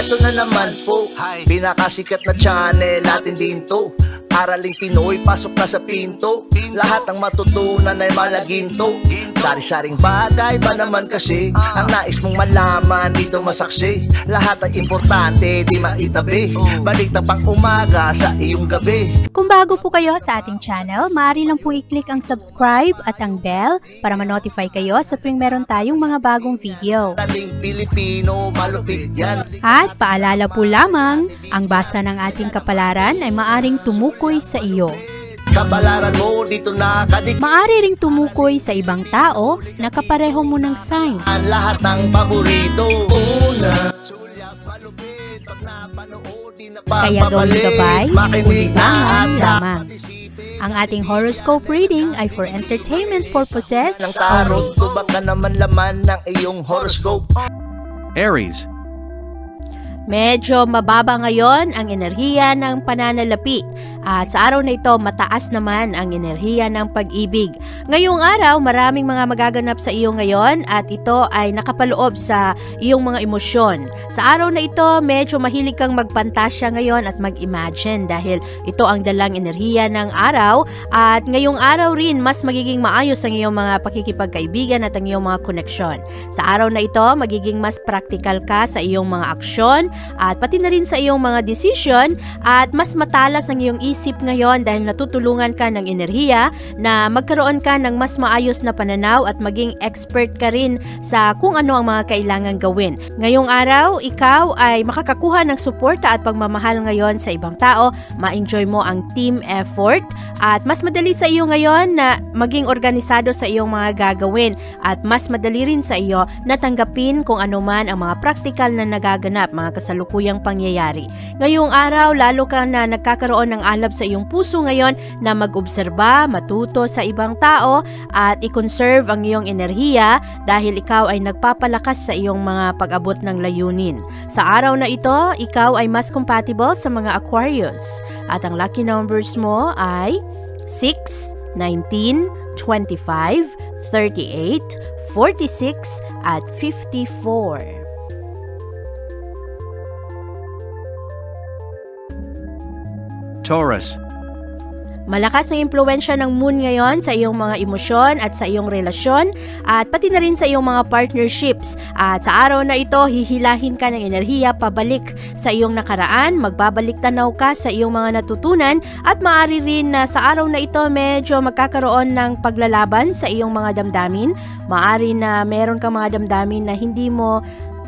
Eto na naman po, pinakasikat na channel natin din to. Araling Pinoy, pasok na sa pinto. Lahat ng matutunan ay malaginto. Sari-saring bagay ba naman kasi ang nais mong malaman dito masaksi. Lahat ay importante, di maitabi. Balik na pang umaga sa iyong gabi. Kung bago po kayo sa ating channel, maaari lang po i-click ang subscribe at ang bell para ma-notify kayo sa tuwing meron tayong mga bagong video. Taling Pilipino, malupit yan. At paalala po lamang, ang basa ng ating kapalaran ay maaring tumukoy sa iyo. Kapalaran mo dito nakadik. Maaari ring tumukoy sa ibang tao na kapareho mo ng sign. Lahat ng paborito. Una, sulyap, malupit. Pag napanood, di na Kaya gawin gabay, makinig ulilangan na lamang. Ang ating horoscope reading ay for entertainment purposes ng tarot. only. Tubak ka naman laman ng iyong horoscope. Aries. Medyo mababa ngayon ang enerhiya ng pananalapi at sa araw na ito mataas naman ang enerhiya ng pag-ibig. Ngayong araw maraming mga magaganap sa iyo ngayon at ito ay nakapaloob sa iyong mga emosyon. Sa araw na ito medyo mahilig kang magpantasya ngayon at mag-imagine dahil ito ang dalang enerhiya ng araw at ngayong araw rin mas magiging maayos ang iyong mga pakikipagkaibigan at ang iyong mga koneksyon. Sa araw na ito magiging mas practical ka sa iyong mga aksyon at pati na rin sa iyong mga desisyon at mas matalas ang iyong isip ngayon dahil natutulungan ka ng enerhiya na magkaroon ka ng mas maayos na pananaw at maging expert ka rin sa kung ano ang mga kailangan gawin. Ngayong araw, ikaw ay makakakuha ng suporta at pagmamahal ngayon sa ibang tao, ma-enjoy mo ang team effort at mas madali sa iyo ngayon na maging organisado sa iyong mga gagawin at mas madali rin sa iyo na tanggapin kung ano man ang mga practical na nagaganap, mga kasalukuyang pangyayari. Ngayong araw, lalo kang na nagkakaroon ng alab sa iyong puso ngayon na mag-obserba, matuto sa ibang tao at i-conserve ang iyong enerhiya dahil ikaw ay nagpapalakas sa iyong mga pag-abot ng layunin. Sa araw na ito, ikaw ay mas compatible sa mga Aquarius at ang lucky numbers mo ay 6, 19, 25, 38, 46 at 54. Taurus. Malakas ang impluwensya ng moon ngayon sa iyong mga emosyon at sa iyong relasyon at pati na rin sa iyong mga partnerships. At sa araw na ito, hihilahin ka ng enerhiya pabalik sa iyong nakaraan, magbabalik tanaw ka sa iyong mga natutunan at maaari rin na sa araw na ito medyo magkakaroon ng paglalaban sa iyong mga damdamin. Maaari na meron kang mga damdamin na hindi mo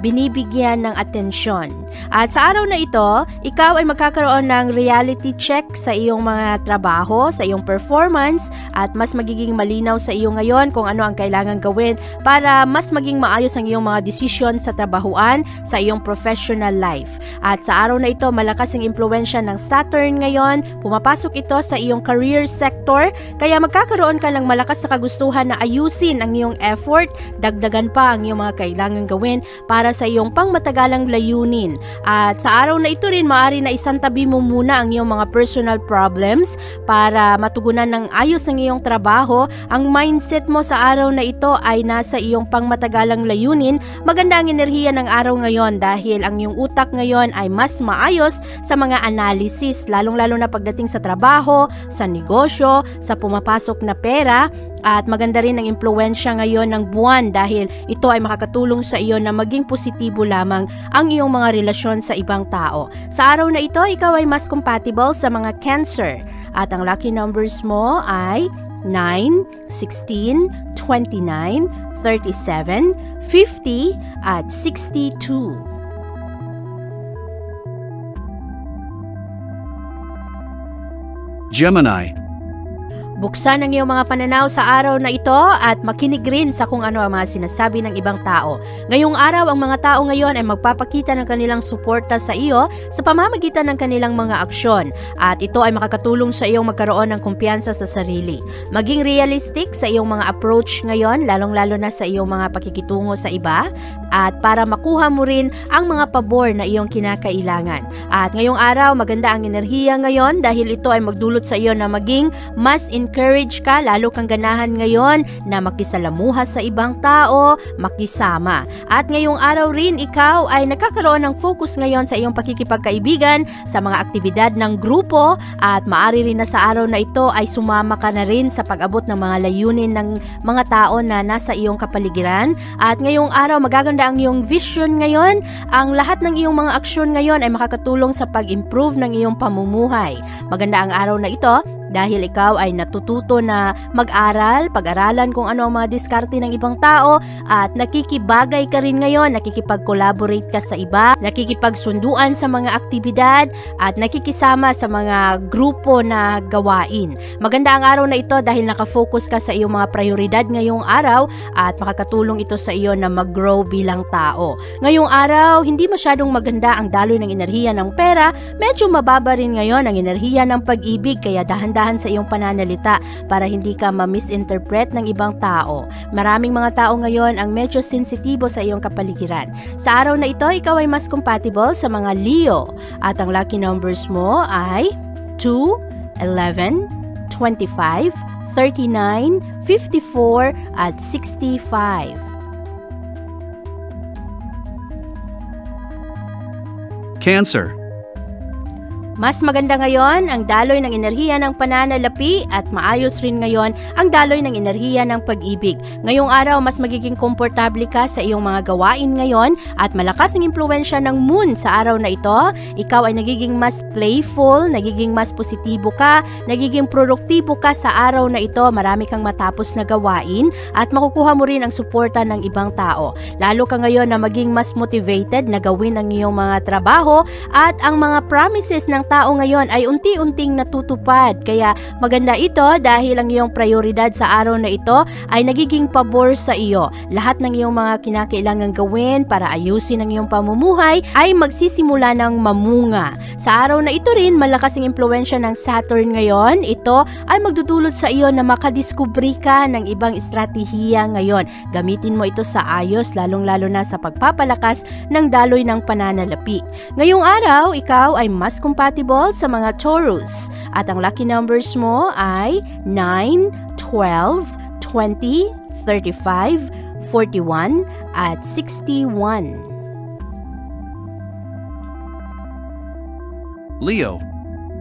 binibigyan ng atensyon. At sa araw na ito, ikaw ay magkakaroon ng reality check sa iyong mga trabaho, sa iyong performance, at mas magiging malinaw sa iyo ngayon kung ano ang kailangan gawin para mas maging maayos ang iyong mga desisyon sa trabahuan, sa iyong professional life. At sa araw na ito, malakas ang impluwensya ng Saturn ngayon, pumapasok ito sa iyong career sector, kaya magkakaroon ka ng malakas na kagustuhan na ayusin ang iyong effort, dagdagan pa ang iyong mga kailangan gawin para sa iyong pangmatagalang layunin. At sa araw na ito rin, maaari na isantabi mo muna ang iyong mga personal problems para matugunan ng ayos ng iyong trabaho. Ang mindset mo sa araw na ito ay nasa iyong pangmatagalang layunin. Maganda ang enerhiya ng araw ngayon dahil ang iyong utak ngayon ay mas maayos sa mga analysis, lalong-lalo na pagdating sa trabaho, sa negosyo, sa pumapasok na pera. At maganda rin ang impluwensya ngayon ng buwan dahil ito ay makakatulong sa iyo na maging positibo lamang ang iyong mga relasyon sa ibang tao. Sa araw na ito, ikaw ay mas compatible sa mga Cancer. At ang lucky numbers mo ay 9, 16, 29, 37, 50 at 62. Gemini. Buksan ang iyong mga pananaw sa araw na ito at makinig rin sa kung ano ang mga sinasabi ng ibang tao. Ngayong araw, ang mga tao ngayon ay magpapakita ng kanilang suporta sa iyo sa pamamagitan ng kanilang mga aksyon at ito ay makakatulong sa iyong magkaroon ng kumpiyansa sa sarili. Maging realistic sa iyong mga approach ngayon, lalong-lalo na sa iyong mga pakikitungo sa iba at para makuha mo rin ang mga pabor na iyong kinakailangan. At ngayong araw, maganda ang enerhiya ngayon dahil ito ay magdulot sa iyo na maging mas encourage ka, lalo kang ganahan ngayon na makisalamuha sa ibang tao, makisama. At ngayong araw rin, ikaw ay nagkakaroon ng focus ngayon sa iyong pakikipagkaibigan, sa mga aktibidad ng grupo, at maari rin na sa araw na ito ay sumama ka na rin sa pag-abot ng mga layunin ng mga tao na nasa iyong kapaligiran. At ngayong araw, magaganda ang iyong vision ngayon. Ang lahat ng iyong mga aksyon ngayon ay makakatulong sa pag-improve ng iyong pamumuhay. Maganda ang araw na ito dahil ikaw ay natututo na mag-aral, pag-aralan kung ano ang mga diskarte ng ibang tao, at nakikibagay ka rin ngayon, nakikipag-collaborate ka sa iba, nakikipagsunduan sa mga aktibidad, at nakikisama sa mga grupo na gawain. Maganda ang araw na ito dahil nakafocus ka sa iyong mga prioridad ngayong araw at makakatulong ito sa iyo na mag-grow bilang tao. Ngayong araw, hindi masyadong maganda ang daloy ng enerhiya ng pera, medyo mababa rin ngayon ang enerhiya ng pag-ibig, kaya dahan-dahan sa iyong pananalita para hindi ka ma-misinterpret ng ibang tao. Maraming mga tao ngayon ang medyo sensitibo sa iyong kapaligiran. Sa araw na ito, ikaw ay mas compatible sa mga Leo at ang lucky numbers mo ay 2, 11, 25, 39, 54 at 65. Cancer. Mas maganda ngayon ang daloy ng enerhiya ng pananalapi at maayos rin ngayon ang daloy ng enerhiya ng pag-ibig. Ngayong araw, mas magiging komportable ka sa iyong mga gawain ngayon at malakas ang impluwensya ng moon sa araw na ito. Ikaw ay nagiging mas playful, nagiging mas positibo ka, nagiging produktibo ka sa araw na ito. Marami kang matapos na gawain at makukuha mo rin ang suporta ng ibang tao. Lalo ka ngayon na maging mas motivated na gawin ang iyong mga trabaho at ang mga promises ng tao ngayon ay unti-unting natutupad. Kaya maganda ito dahil ang iyong prioridad sa araw na ito ay nagiging pabor sa iyo. Lahat ng iyong mga kinakailangang gawin para ayusin ang iyong pamumuhay ay magsisimula ng mamunga. Sa araw na ito rin, malakas ang impluwensya ng Saturn ngayon. Ito ay magdudulot sa iyo na makadiskubre ka ng ibang estratehiya ngayon. Gamitin mo ito sa ayos, lalong-lalo na sa pagpapalakas ng daloy ng pananalapi. Ngayong araw, ikaw ay mas compatible sa mga Taurus at ang lucky numbers mo ay 9, 12, 20, 35, 41 at 61. Leo.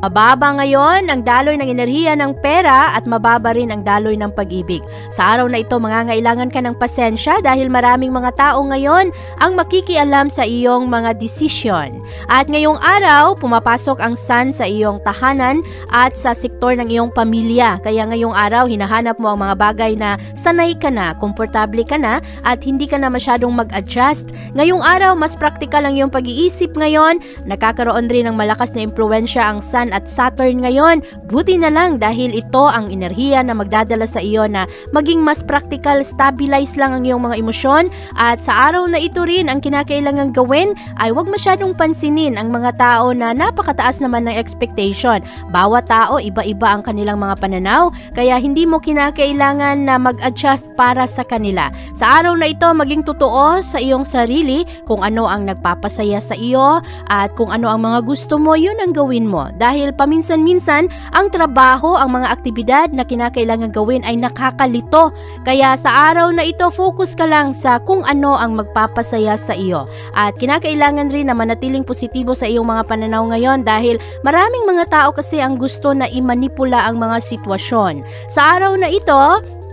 Mababa ngayon ang daloy ng enerhiya ng pera at mababa rin ang daloy ng pag-ibig. Sa araw na ito, mangangailangan ka ng pasensya dahil maraming mga tao ngayon ang makikialam sa iyong mga desisyon. At ngayong araw, pumapasok ang sun sa iyong tahanan at sa sektor ng iyong pamilya. Kaya ngayong araw, hinahanap mo ang mga bagay na sanay ka na, komportable ka na, at hindi ka na masyadong mag-adjust. Ngayong araw, mas praktikal ang iyong pag-iisip ngayon. Nakakaroon rin ng malakas na impluwensya ang sun at Saturn ngayon. Buti na lang dahil ito ang enerhiya na magdadala sa iyo na maging mas practical, stabilize lang ang iyong mga emosyon. At sa araw na ito rin, ang kinakailangan gawin ay huwag masyadong pansinin ang mga tao na napakataas naman ng expectation. Bawat tao, iba-iba ang kanilang mga pananaw, kaya hindi mo kinakailangan na mag-adjust para sa kanila. Sa araw na ito, maging totoo sa iyong sarili kung ano ang nagpapasaya sa iyo at kung ano ang mga gusto mo, yun ang gawin mo. Dahil paminsan-minsan, ang trabaho, ang mga aktibidad na kinakailangan gawin ay nakakalito. Kaya sa araw na ito, focus ka lang sa kung ano ang magpapasaya sa iyo. At kinakailangan rin na manatiling positibo sa iyong mga pananaw ngayon dahil maraming mga tao kasi ang gusto na imanipula ang mga sitwasyon. Sa araw na ito,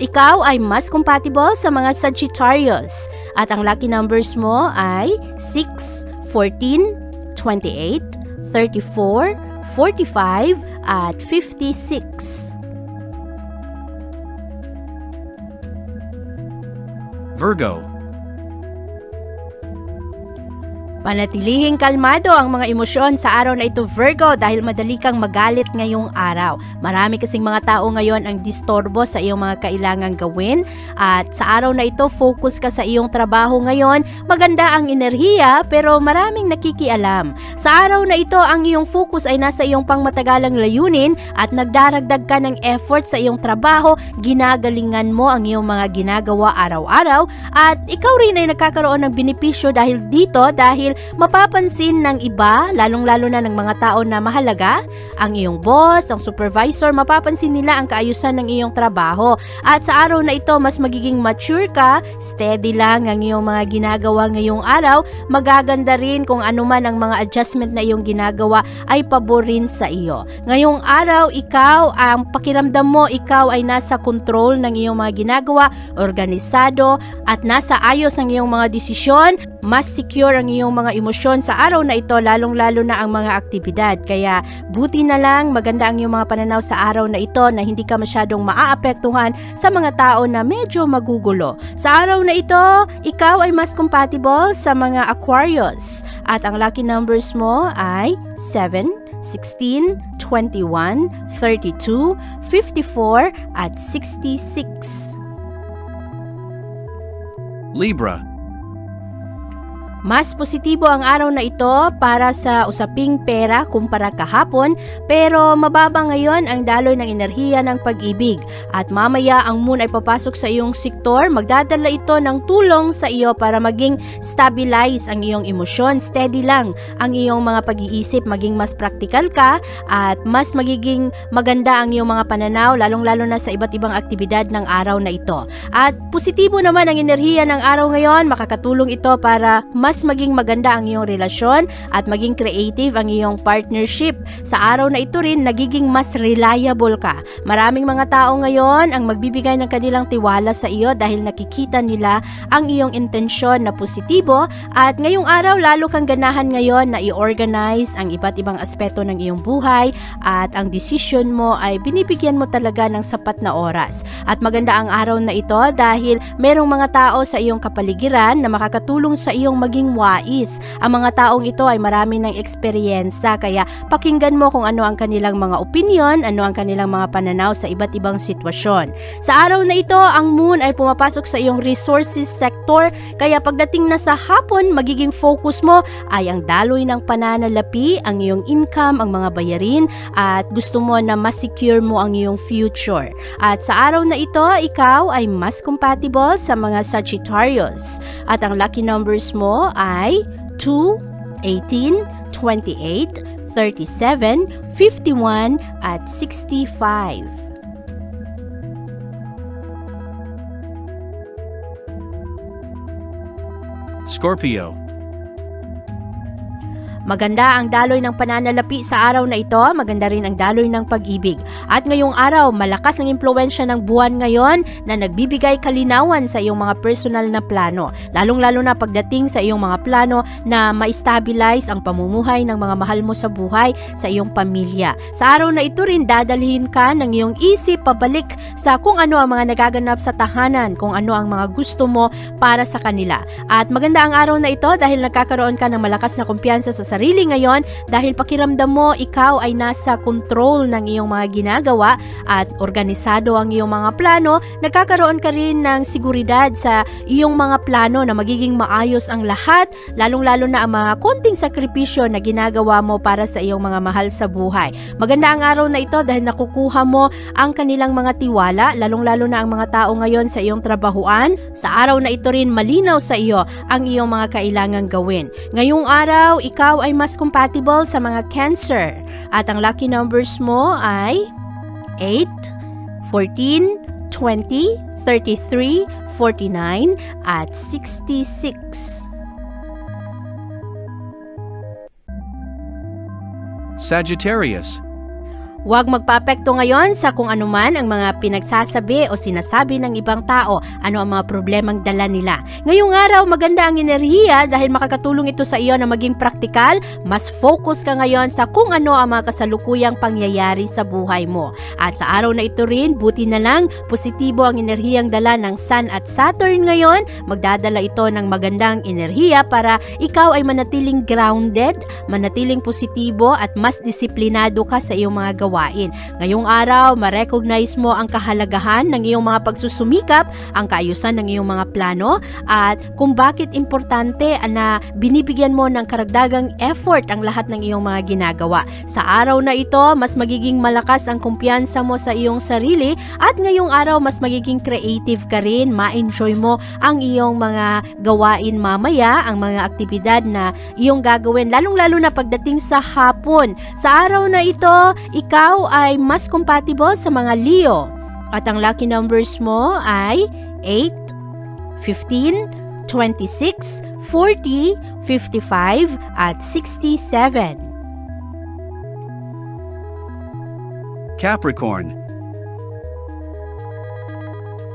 ikaw ay mas compatible sa mga Sagittarius. At ang lucky numbers mo ay 6, 14, 28, 34, 45 at 56. Virgo. Panatilihing kalmado ang mga emosyon sa araw na ito, Virgo, dahil madali kang magalit ngayong araw. Marami kasing mga tao ngayon ang distorbo sa iyong mga kailangang gawin, at sa araw na ito, focus ka sa iyong trabaho ngayon. Maganda ang enerhiya pero maraming nakikialam. Sa araw na ito, ang iyong focus ay nasa iyong pangmatagalang layunin at nagdaragdag ka ng effort sa iyong trabaho, ginagalingan mo ang iyong mga ginagawa araw-araw, at ikaw rin ay nagkakaroon ng benepisyo dahil mapapansin ng iba, lalong-lalo na ng mga tao na mahalaga, ang iyong boss, ang supervisor, mapapansin nila ang kaayusan ng iyong trabaho. At sa araw na ito, mas magiging mature ka, steady lang ang iyong mga ginagawa ngayong araw, magaganda rin kung ano man ang mga adjustment na iyong ginagawa ay paborin sa iyo. Ngayong araw, ikaw, ang pakiramdam mo, ikaw ay nasa control ng iyong mga ginagawa, organisado, at nasa ayos ang iyong mga desisyon, mas secure ang iyong mga emosyon sa araw na ito, lalong-lalo na ang mga aktibidad. Kaya buti na lang, maganda ang iyong mga pananaw sa araw na ito na hindi ka masyadong maaapektuhan sa mga tao na medyo magugulo. Sa araw na ito, ikaw ay mas compatible sa mga Aquarius. At ang lucky numbers mo ay 7, 16, 21, 32, 54, at 66. Libra. Mas positibo ang araw na ito para sa usaping pera kumpara kahapon, pero mababa ngayon ang daloy ng enerhiya ng pag-ibig. At mamaya ang moon ay papasok sa iyong sektor, magdadala ito ng tulong sa iyo para maging stabilize ang iyong emosyon. Steady lang ang iyong mga pag-iisip, maging mas practical ka at mas magiging maganda ang iyong mga pananaw, lalong-lalo na sa iba't ibang aktibidad ng araw na ito. At positibo naman ang enerhiya ng araw ngayon, makakatulong ito para mas maging maganda ang iyong relasyon at maging creative ang iyong partnership. Sa araw na ito rin, nagiging mas reliable ka. Maraming mga tao ngayon ang magbibigay ng kanilang tiwala sa iyo dahil nakikita nila ang iyong intensyon na positibo, at ngayong araw lalo kang ganahan ngayon na i-organize ang iba't ibang aspeto ng iyong buhay, at ang decision mo ay binibigyan mo talaga ng sapat na oras. At maganda ang araw na ito dahil merong mga tao sa iyong kapaligiran na makakatulong sa iyong maging wais. Ang mga taong ito ay marami ng eksperyensya, kaya pakinggan mo kung ano ang kanilang mga opinion, ano ang kanilang mga pananaw sa iba't ibang sitwasyon. Sa araw na ito, ang moon ay pumapasok sa iyong resources sector, kaya pagdating na sa hapon, magiging focus mo ay ang daloy ng pananalapi, ang iyong income, ang mga bayarin, at gusto mo na mas secure mo ang iyong future. At sa araw na ito, ikaw ay mas compatible sa mga Sagittarius. At ang lucky numbers mo ay 2, 18, 28, 37, 51, at 65. Scorpio. Maganda ang daloy ng pananalapi sa araw na ito, maganda rin ang daloy ng pag-ibig. At ngayong araw, malakas ang impluwensya ng buwan ngayon na nagbibigay kalinawan sa iyong mga personal na plano. Lalong-lalo na pagdating sa iyong mga plano na ma-stabilize ang pamumuhay ng mga mahal mo sa buhay, sa iyong pamilya. Sa araw na ito rin, dadalhin ka ng iyong isip pabalik sa kung ano ang mga nagaganap sa tahanan, kung ano ang mga gusto mo para sa kanila. At maganda ang araw na ito dahil nagkakaroon ka ng malakas na kumpiyansa sa sarili ngayon dahil pakiramdam mo ikaw ay nasa control ng iyong mga ginagawa at organisado ang iyong mga plano. Nagkakaroon ka rin ng seguridad sa iyong mga plano na magiging maayos ang lahat, lalong-lalo na ang mga konting sakripisyo na ginagawa mo para sa iyong mga mahal sa buhay. Maganda ang araw na ito dahil nakukuha mo ang kanilang mga tiwala, lalong-lalo na ang mga tao ngayon sa iyong trabahuan. Sa araw na ito rin, malinaw sa iyo ang iyong mga kailangang gawin. Ngayong araw, ikaw ay mas compatible sa mga Cancer. At ang lucky numbers mo ay 8, 14, 20, 33, 49, at 66. Sagittarius. Huwag magpaapekto ngayon sa kung anuman ang mga pinagsasabi o sinasabi ng ibang tao, ano ang mga problemang dala nila. Ngayong araw, maganda ang enerhiya dahil makakatulong ito sa iyo na maging praktikal, mas focus ka ngayon sa kung ano ang mga kasalukuyang pangyayari sa buhay mo. At sa araw na ito rin, buti na lang, positibo ang enerhiyang dala ng Sun at Saturn ngayon. Magdadala ito ng magandang enerhiya para ikaw ay manatiling grounded, manatiling positibo at mas disiplinado ka sa iyong mga gawain. Ngayong araw, ma-recognize mo ang kahalagahan ng iyong mga pagsusumikap, ang kaayusan ng iyong mga plano, at kung bakit importante na binibigyan mo ng karagdagang effort ang lahat ng iyong mga ginagawa. Sa araw na ito, mas magiging malakas ang kumpiyansa mo sa iyong sarili at ngayong araw, mas magiging creative ka rin, ma-enjoy mo ang iyong mga gawain mamaya, ang mga aktibidad na iyong gagawin, lalong-lalo na pagdating sa hapon. Sa araw na ito, ikaw ay mas compatible sa mga Leo. At ang lucky numbers mo ay 8, 15, 26, 40, 55, at 67. Capricorn.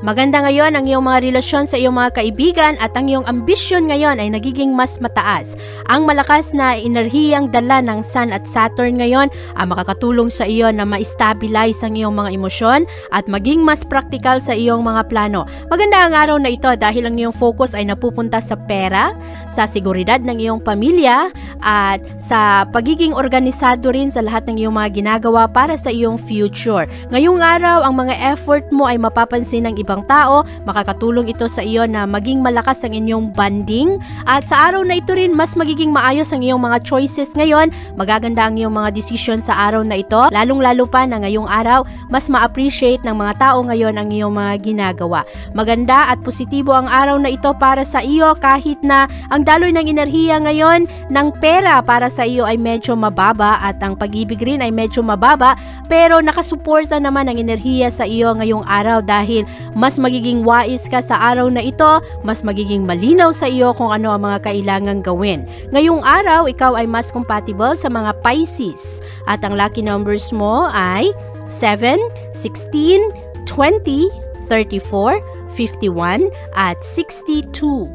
Maganda ngayon ang iyong mga relasyon sa iyong mga kaibigan at ang iyong ambisyon ngayon ay nagiging mas mataas. Ang malakas na enerhiyang dala ng Sun at Saturn ngayon ay makakatulong sa iyo na ma-stabilize ang iyong mga emosyon at maging mas praktikal sa iyong mga plano. Maganda ang araw na ito dahil ang iyong focus ay napupunta sa pera, sa seguridad ng iyong pamilya at sa pagiging organisado rin sa lahat ng iyong mga ginagawa para sa iyong future. Ngayong araw, ang mga effort mo ay mapapansin ng ibang tao, makakatulong ito sa iyo na maging malakas ang inyong bonding at sa araw na ito rin mas magiging maayos ang iyong mga choices ngayon, magaganda ang iyong mga decision sa araw na ito, lalong-lalo pa na ngayong araw mas ma-appreciate ng mga tao ngayon ang iyong mga ginagawa. Maganda at positibo ang araw na ito para sa iyo kahit na ang daloy ng enerhiya ngayon ng pera para sa iyo ay medyo mababa at ang pag-ibig rin ay medyo mababa, pero nakasuporta naman ang enerhiya sa iyo ngayong araw dahil mas magiging wais ka sa araw na ito, mas magiging malinaw sa iyo kung ano ang mga kailangang gawin. Ngayong araw, ikaw ay mas compatible sa mga Pisces at ang lucky numbers mo ay 7, 16, 20, 34, 51, at 62.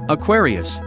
Aquarius.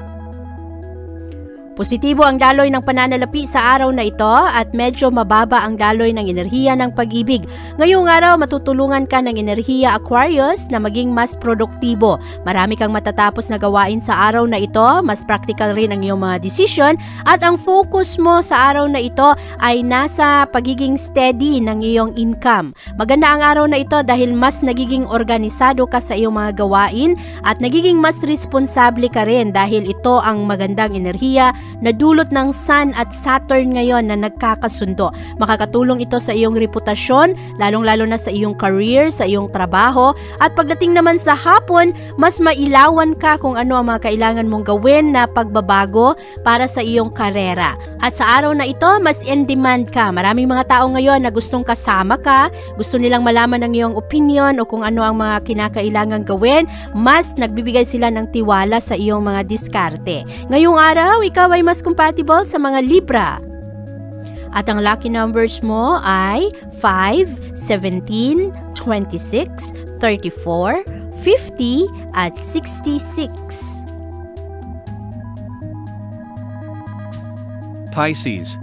Positibo ang daloy ng pananalapi sa araw na ito at medyo mababa ang daloy ng enerhiya ng pag-ibig. Ngayong araw, matutulungan ka ng enerhiya Aquarius na maging mas produktibo. Marami kang matatapos na gawain sa araw na ito, mas practical rin ang iyong mga decision at ang focus mo sa araw na ito ay nasa pagiging steady ng iyong income. Maganda ang araw na ito dahil mas nagiging organisado ka sa iyong mga gawain at nagiging mas responsable ka rin dahil ito ang magandang enerhiya na dulot ng Sun at Saturn ngayon na nagkakasundo. Makakatulong ito sa iyong reputasyon, lalong-lalo na sa iyong career, sa iyong trabaho, at pagdating naman sa hapon, mas mailawan ka kung ano ang mga kailangan mong gawin na pagbabago para sa iyong karera. At sa araw na ito, mas in demand ka. Maraming mga tao ngayon na gustong kasama ka, gusto nilang malaman ang iyong opinion o kung ano ang mga kinakailangan gawin, mas nagbibigay sila ng tiwala sa iyong mga diskarte. Ngayong araw, ikaw ay mas compatible sa mga Libra. At ang lucky numbers mo ay 5, 17, 26, 34, 50, at 66. Pisces.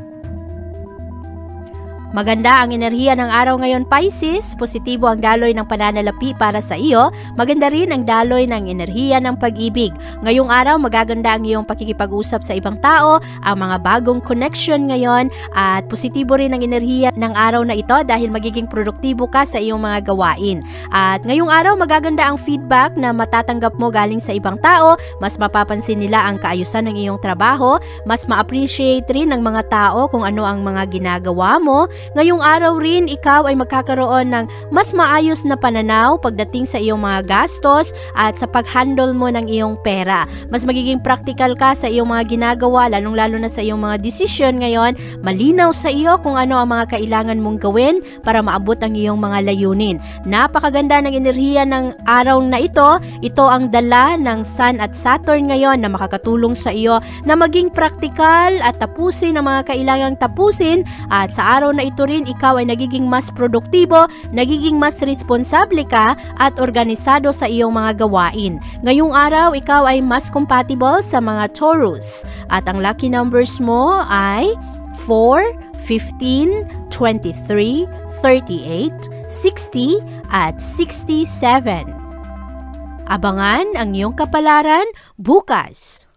Maganda ang enerhiya ng araw ngayon, Pisces. Positibo ang daloy ng pananalapi para sa iyo. Maganda rin ang daloy ng enerhiya ng pag-ibig. Ngayong araw, magaganda ang iyong pakikipag-usap sa ibang tao, ang mga bagong connection ngayon, at positibo rin ang enerhiya ng araw na ito dahil magiging produktibo ka sa iyong mga gawain. At ngayong araw, magaganda ang feedback na matatanggap mo galing sa ibang tao, mas mapapansin nila ang kaayusan ng iyong trabaho, mas ma-appreciate rin ng mga tao kung ano ang mga ginagawa mo, Ngayong araw rin, ikaw ay magkakaroon ng mas maayos na pananaw pagdating sa iyong mga gastos at sa pag-handle mo ng iyong pera. Mas magiging practical ka sa iyong mga ginagawa, lalong-lalo na sa iyong mga desisyon ngayon. Malinaw sa iyo kung ano ang mga kailangan mong gawin para maabot ang iyong mga layunin. Napakaganda ng enerhiya ng araw na ito. Ito ang dala ng Sun at Saturn ngayon na makakatulong sa iyo na maging practical at tapusin ang mga kailangang tapusin, at sa araw na ito rin ikaw ay nagiging mas produktibo, nagiging mas responsable ka at organisado sa iyong mga gawain. Ngayong araw ikaw ay mas compatible sa mga Taurus at ang lucky numbers mo ay 4, 15, 23, 38, 60 at 67. Abangan ang iyong kapalaran bukas.